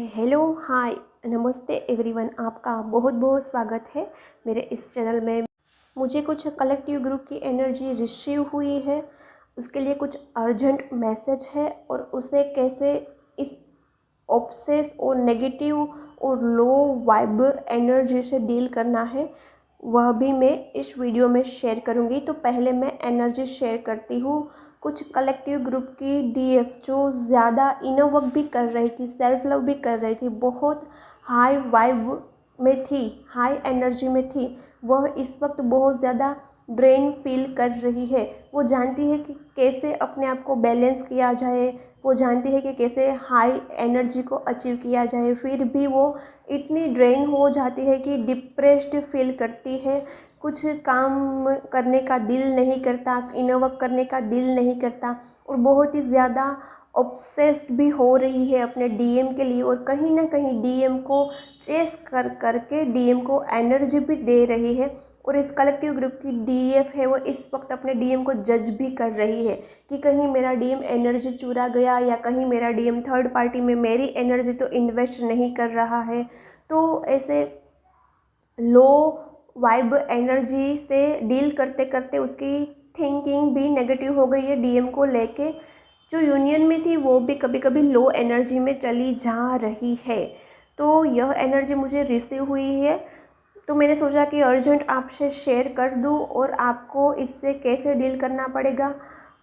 Hello hi नमस्ते everyone, आपका बहुत बहुत स्वागत है मेरे इस चैनल में। मुझे कुछ कलेक्टिव ग्रुप की एनर्जी रिसीव हुई है, उसके लिए कुछ अर्जेंट मैसेज है और उसे कैसे इस ऑब्सेस और नेगेटिव और लो वाइब एनर्जी से डील करना है वह भी मैं इस वीडियो में शेयर करूंगी। तो पहले मैं एनर्जी शेयर करती हूँ। कुछ कलेक्टिव ग्रुप की डीएफ जो ज़्यादा इनर वर्क भी कर रही थी, सेल्फ लव भी कर रही थी, बहुत हाई वाइब में थी, हाई एनर्जी में थी, वह इस वक्त बहुत ज़्यादा ड्रेन फील कर रही है। वो जानती है कि कैसे अपने आप को बैलेंस किया जाए, वो जानती है कि कैसे हाई एनर्जी को अचीव किया जाए, फिर भी वो इतनी ड्रेन हो जाती है कि डिप्रेस्ड फील करती है। कुछ काम करने का दिल नहीं करता, इनर वर्क करने का दिल नहीं करता और बहुत ही ज़्यादा ऑब्सेस्ड भी हो रही है अपने डीएम के लिए और कहीं ना कहीं डीएम को चेस कर करके डीएम को एनर्जी भी दे रही है। और इस कलेक्टिव ग्रुप की डीएफ है वो इस वक्त अपने डीएम को जज भी कर रही है कि कहीं मेरा डीएम एनर्जी चुरा गया या कहीं मेरा डीएम थर्ड पार्टी में मेरी एनर्जी तो इन्वेस्ट नहीं कर रहा है। तो ऐसे लो वाइब एनर्जी से डील करते करते उसकी थिंकिंग भी नेगेटिव हो गई है डीएम को लेके। जो यूनियन में थी वो भी कभी कभी लो एनर्जी में चली जा रही है। तो यह एनर्जी मुझे रिसीव हुई है, तो मैंने सोचा कि अर्जेंट आपसे शेयर कर दूं और आपको इससे कैसे डील करना पड़ेगा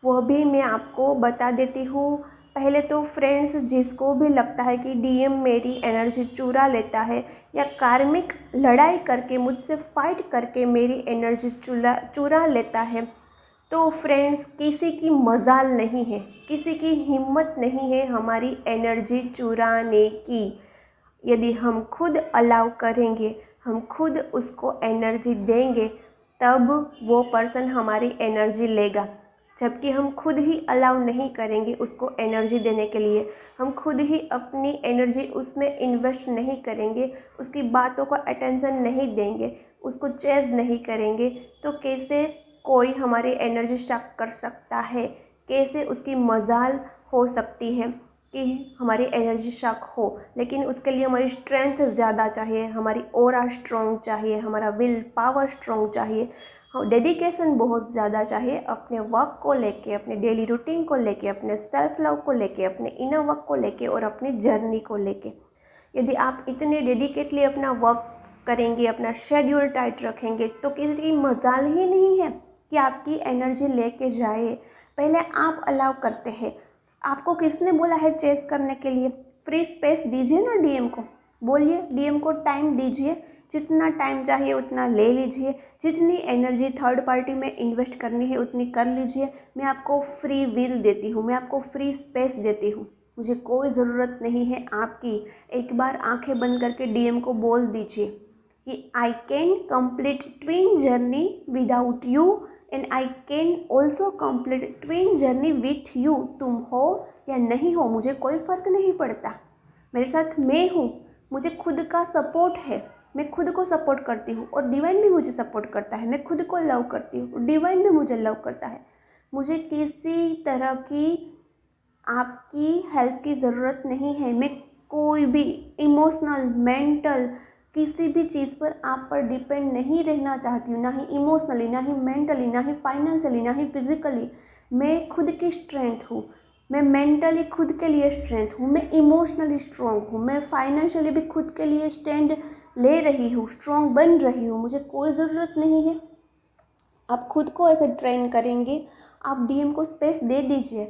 वह भी मैं आपको बता देती हूँ। पहले तो फ्रेंड्स, जिसको भी लगता है कि डीएम मेरी एनर्जी चुरा लेता है या कार्मिक लड़ाई करके मुझसे फाइट करके मेरी एनर्जी चुरा लेता है, तो फ्रेंड्स किसी की मजाल नहीं है, किसी की हिम्मत नहीं है हमारी एनर्जी चुराने की। यदि हम खुद अलाउ करेंगे, हम खुद उसको एनर्जी देंगे, तब वो पर्सन हमारी एनर्जी लेगा। जबकि हम खुद ही अलाउ नहीं करेंगे उसको एनर्जी देने के लिए, हम खुद ही अपनी एनर्जी उसमें इन्वेस्ट नहीं करेंगे, उसकी बातों को अटेंशन नहीं देंगे, उसको चेज नहीं करेंगे, तो कैसे कोई हमारी एनर्जी स्टॉक कर सकता है, कैसे उसकी मजाल हो सकती है कि हमारी एनर्जी शक हो। लेकिन उसके लिए हमारी स्ट्रेंथ ज़्यादा चाहिए, हमारी ऑरा स्ट्रॉन्ग चाहिए, हमारा विल पावर स्ट्रॉन्ग चाहिए, डेडिकेशन बहुत ज़्यादा चाहिए अपने वर्क को लेके, अपने डेली रूटीन को लेके, अपने सेल्फ लव को लेके, अपने इनर वर्क को लेके और अपनी जर्नी को लेके। यदि आप इतने डेडिकेटली अपना वर्क करेंगे, अपना शेड्यूल टाइट रखेंगे, तो किसी की मजाल ही नहीं है कि आपकी एनर्जी लेके जाए। पहले आप अलाउ करते हैं। आपको किसने बोला है चेस करने के लिए? फ्री स्पेस दीजिए ना डीएम को, बोलिए डीएम को टाइम दीजिए, जितना टाइम चाहिए उतना ले लीजिए, जितनी एनर्जी थर्ड पार्टी में इन्वेस्ट करनी है उतनी कर लीजिए। मैं आपको फ्री विल देती हूँ, मैं आपको फ्री स्पेस देती हूँ, मुझे कोई ज़रूरत नहीं है आपकी। एक बार आंखें बंद करके डीएम को बोल दीजिए कि I can complete twin journey without you and I can also complete twin journey with you. तुम हो या नहीं हो मुझे कोई फ़र्क नहीं पड़ता, मेरे साथ मैं हूँ, मुझे खुद का सपोर्ट है, मैं खुद को सपोर्ट करती हूँ और डिवाइन भी मुझे सपोर्ट करता है। मैं खुद को लव करती हूँ, डिवाइन भी मुझे लव करता है। मुझे किसी तरह की आपकी हेल्प की ज़रूरत नहीं है। मैं कोई भी इमोशनल, मेंटल, किसी भी चीज़ पर आप पर डिपेंड नहीं रहना चाहती हूँ, ना ही इमोशनली, ना ही मेंटली, ना ही फाइनेंशियली, ना ही फिजिकली। मैं खुद की स्ट्रेंथ हूँ, मैं मेंटली खुद के लिए स्ट्रेंथ हूँ, मैं इमोशनली स्ट्रॉन्ग हूँ, मैं फाइनेंशियली भी खुद के लिए स्टैंड ले रही हूँ, स्ट्रॉन्ग बन रही हूँ। मुझे कोई ज़रूरत नहीं है। आप खुद को ऐसे ट्रेन करेंगे, आप डीएम को स्पेस दे दीजिए।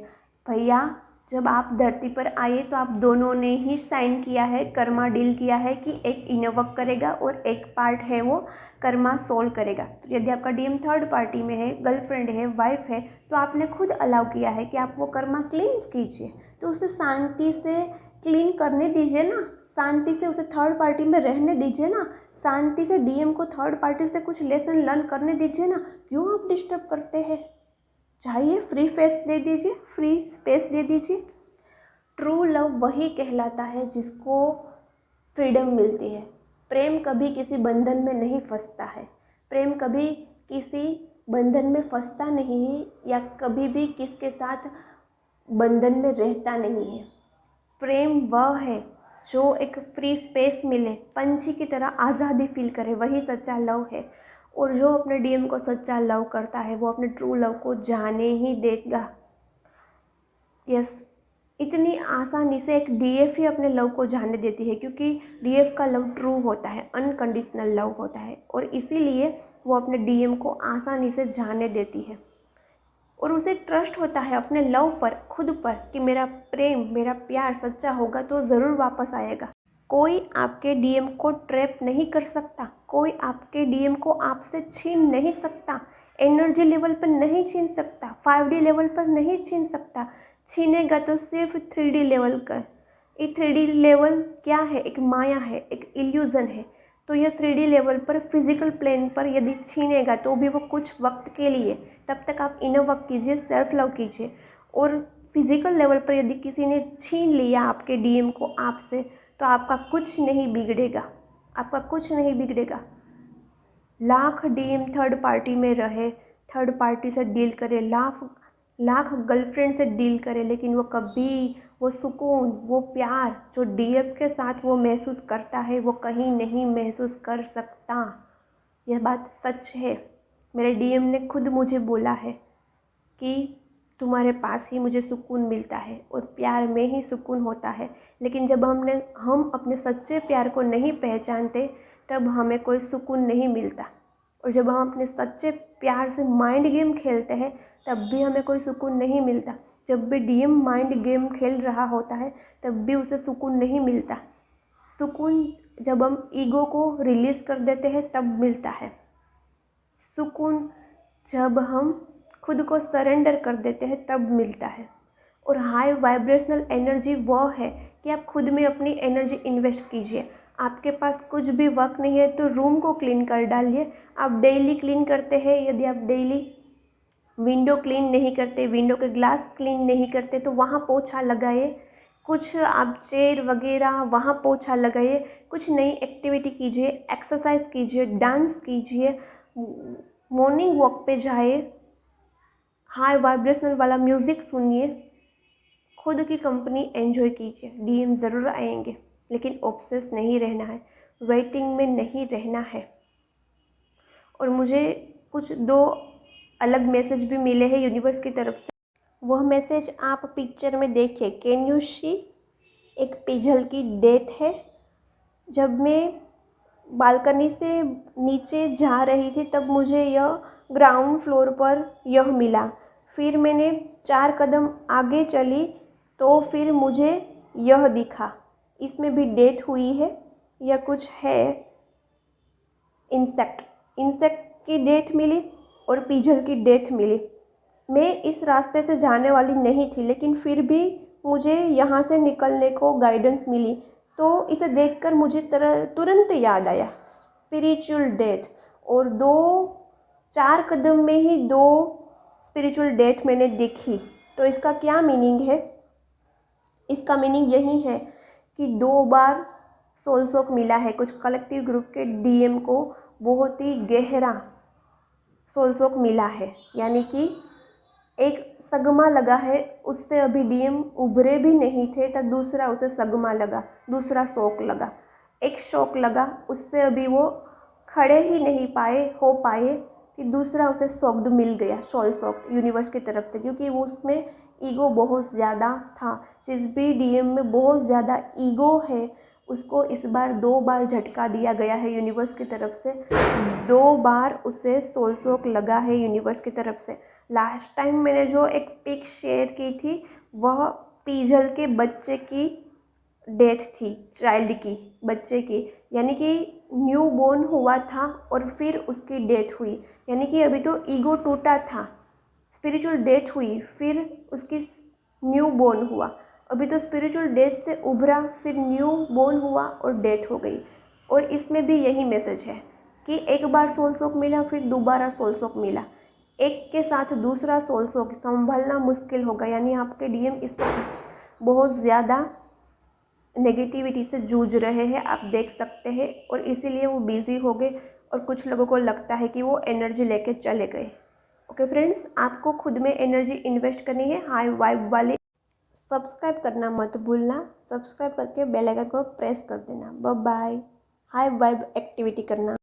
भैया, जब आप धरती पर आए तो आप दोनों ने ही साइन किया है, कर्मा डील किया है कि एक इनर वर्क करेगा और एक पार्ट है वो कर्मा सोल्व करेगा। तो यदि आपका डीएम थर्ड पार्टी में है, गर्लफ्रेंड है, वाइफ है, तो आपने खुद अलाउ किया है कि आप वो कर्मा क्लीन कीजिए, तो उसे शांति से क्लीन करने दीजिए ना, शांति से उसे थर्ड पार्टी में रहने दीजिए ना, शांति से डीएम को थर्ड पार्टी से कुछ लेसन लर्न करने दीजिए ना। क्यों आप डिस्टर्ब करते हैं? चाहिए फ्री फेस दे दीजिए, फ्री स्पेस दे दीजिए। ट्रू लव वही कहलाता है जिसको फ्रीडम मिलती है। प्रेम कभी किसी बंधन में नहीं फंसता है, प्रेम कभी किसी बंधन में फंसता नहीं है या कभी भी किसके साथ बंधन में रहता नहीं है। प्रेम वह है जो एक फ्री स्पेस मिले, पंछी की तरह आज़ादी फील करे, वही सच्चा लव है। और जो अपने डीएम को सच्चा लव करता है वो अपने ट्रू लव को जाने ही देगा। यस, इतनी आसानी से एक डीएफ ही अपने लव को जाने देती है, क्योंकि डीएफ का लव ट्रू होता है, अनकंडीशनल लव होता है, और इसीलिए वो अपने डीएम को आसानी से जाने देती है। और उसे ट्रस्ट होता है अपने लव पर, खुद पर, कि मेरा प्रेम, मेरा प्यार सच्चा होगा तो ज़रूर वापस आएगा। कोई आपके डीएम को ट्रैप नहीं कर सकता, कोई आपके डीएम को आपसे छीन नहीं सकता, एनर्जी लेवल पर नहीं छीन सकता, 5D लेवल पर नहीं छीन सकता। छीनेगा तो सिर्फ 3D लेवल का। ये 3D लेवल क्या है? एक माया है, एक इल्यूज़न है। तो यह 3D लेवल पर, फिजिकल प्लेन पर यदि छीनेगा तो भी वो कुछ वक्त के लिए। तब तक आप इनर वर्क कीजिए, सेल्फ लव कीजिए। और फिजिकल लेवल पर यदि किसी ने छीन लिया आपके डीएम को आपसे, तो आपका कुछ नहीं बिगड़ेगा, आपका कुछ नहीं बिगड़ेगा। लाख डीएम थर्ड पार्टी में रहे, थर्ड पार्टी से डील करे, लाख लाख गर्लफ्रेंड से डील करे, लेकिन वो कभी वो सुकून, वो प्यार जो डीएम के साथ वो महसूस करता है, वो कहीं नहीं महसूस कर सकता। यह बात सच है। मेरे डीएम ने खुद मुझे बोला है कि तुम्हारे पास ही मुझे सुकून मिलता है, और प्यार में ही सुकून होता है। लेकिन जब हम अपने सच्चे प्यार को नहीं पहचानते, तब हमें कोई सुकून नहीं मिलता। और जब हम अपने सच्चे प्यार से माइंड गेम खेलते हैं, तब भी हमें कोई सुकून नहीं मिलता। जब भी डीएम माइंड गेम खेल रहा होता है, तब भी उसे सुकून नहीं मिलता। सुकून जब हम ईगो को रिलीज़ कर देते हैं तब मिलता है। सुकून जब हम खुद को सरेंडर कर देते हैं तब मिलता है। और हाई वाइब्रेशनल एनर्जी वह है कि आप खुद में अपनी एनर्जी इन्वेस्ट कीजिए। आपके पास कुछ भी वर्क नहीं है तो रूम को क्लीन कर डालिए। आप डेली क्लीन करते हैं, यदि आप डेली विंडो क्लीन नहीं करते, विंडो के ग्लास क्लीन नहीं करते, तो वहाँ पोछा लगाइए। कुछ आप चेयर वगैरह वहाँ पोछा लगाइए। कुछ नई एक्टिविटी कीजिए, एक्सरसाइज कीजिए, डांस कीजिए, मॉर्निंग वॉक पे जाइए, हाई वाइब्रेशनल वाला म्यूज़िक सुनिए, खुद की कंपनी एंजॉय कीजिए। डीएम ज़रूर आएंगे, लेकिन ऑब्सेस नहीं रहना है, वेटिंग में नहीं रहना है। और मुझे कुछ 2 अलग मैसेज भी मिले हैं यूनिवर्स की तरफ से। वह मैसेज आप पिक्चर में देखिए। Can you see? एक पिजल की डेथ है। जब मैं बालकनी से नीचे जा रही थी तब मुझे यह ग्राउंड फ्लोर पर यह मिला। फिर मैंने 4 कदम आगे चली तो फिर मुझे यह दिखा। इसमें भी डेथ हुई है। यह कुछ है, इंसेक्ट की डेथ मिली और पिजल की डेथ मिली। मैं इस रास्ते से जाने वाली नहीं थी, लेकिन फिर भी मुझे यहाँ से निकलने को गाइडेंस मिली। तो इसे देखकर मुझे तुरंत याद आया स्पिरिचुअल डेथ। और 4 कदम में ही 2 स्पिरिचुअल डेथ मैंने देखी। तो इसका क्या मीनिंग है? इसका मीनिंग यही है कि 2 बार सोल शॉक मिला है। कुछ कलेक्टिव ग्रुप के डीएम को बहुत ही गहरा सोल शॉक मिला है, यानी कि एक सगमा लगा है, उससे अभी डीएम उभरे भी नहीं थे तो दूसरा उसे सगमा लगा, दूसरा शॉक लगा। एक शॉक लगा, उससे अभी वो खड़े ही नहीं हो पाए कि दूसरा उसे शॉक्ड मिल गया, सोल शॉक यूनिवर्स की तरफ से, क्योंकि वो उसमें ईगो बहुत ज़्यादा था। जिस भी डीएम में बहुत ज़्यादा ईगो है उसको इस बार 2 बार झटका दिया गया है यूनिवर्स की तरफ से। 2 बार उसे सोल शॉक लगा है यूनिवर्स की तरफ से। लास्ट टाइम मैंने जो एक पिक शेयर की थी वह पीजल के बच्चे की डेथ थी, चाइल्ड की, बच्चे की, यानी कि न्यू बोर्न हुआ था और फिर उसकी डेथ हुई। यानी कि अभी तो ईगो टूटा था, स्पिरिचुअल डेथ हुई, फिर उसकी न्यू बोर्न हुआ। अभी तो स्पिरिचुअल डेथ से उभरा, फिर न्यू बोर्न हुआ और डेथ हो गई। और इसमें भी यही मैसेज है कि एक बार सोल शॉक मिला, फिर दोबारा सोल शॉक मिला। एक के साथ दूसरा सोल शॉक संभलना मुश्किल होगा, यानी आपके डीएम इस पर बहुत ज़्यादा नेगेटिविटी से जूझ रहे हैं, आप देख सकते हैं। और इसीलिए वो बिज़ी हो गए और कुछ लोगों को लगता है कि वो एनर्जी लेके चले गए। ओके फ्रेंड्स, आपको खुद में एनर्जी इन्वेस्ट करनी है हाई वाइब वाली सब्सक्राइब करना मत भूलना। सब्सक्राइब करके बेल आइकन को प्रेस कर देना। Bye bye. High vibe activity करना।